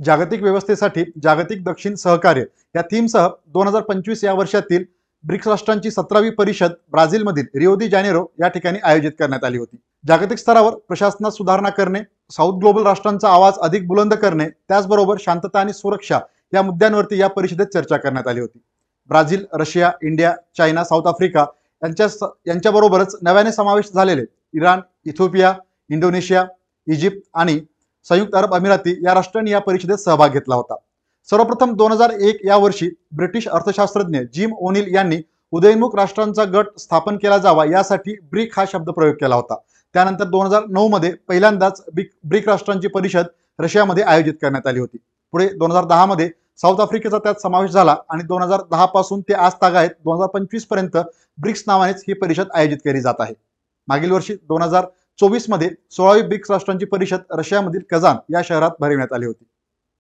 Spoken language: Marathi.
जागतिक व्यवस्थेसाठी जागतिक दक्षिण सहकार्य या थीमसह 2025 या वर्षातील ब्रिक्स राष्ट्रांची 17वी परिषद ब्राझीलमधील रिओ दी जानेरो या ठिकाणी आयोजित करण्यात आली होती। जागतिक स्तरावर प्रशासनात सुधारणा करणे, साऊथ ग्लोबल राष्ट्रांचा आवाज अधिक बुलंद करणे, त्याचबरोबर शांतता आणि सुरक्षा या मुद्द्यांवरती या परिषदेत चर्चा करण्यात आली होती। Brazil, Russia, India, China, south Africa यांच्याबरोबरच नव्याने समावेश झालेले इराण, इथिओपिया, इंडोनेशिया, इजिप्त आणि संयुक्त अरब अमिराती या राष्ट्रांनी या परिषदेत सहभाग घेतला होता। सर्वप्रथम 2001 या वर्षी ब्रिटिश अर्थशास्त्रज्ञ जिम ओनिल यांनी उदयोन्मुख राष्ट्रांचा गट स्थापन केला जावा यासाठी ब्रिक हा शब्द प्रयोग केला होता। त्यानंतर 2009 मध्ये पहिल्यांदाच ब्रिक राष्ट्रांची परिषद रशियामध्ये आयोजित करण्यात आली होती। पुढे 2010 मध्ये साऊथ आफ्रिकेचा त्यात समावेश झाला आणि 2010 पासून ते आज तागायत 2025 पर्यंत ब्रिक्स नावानेच ही परिषद आयोजित केली जात आहे। मागील वर्षी 2024 मध्ये 16वी ब्रिक्स राष्ट्रांची परिषद रशियामधील कझान या शहरात भरवण्यात आली होती।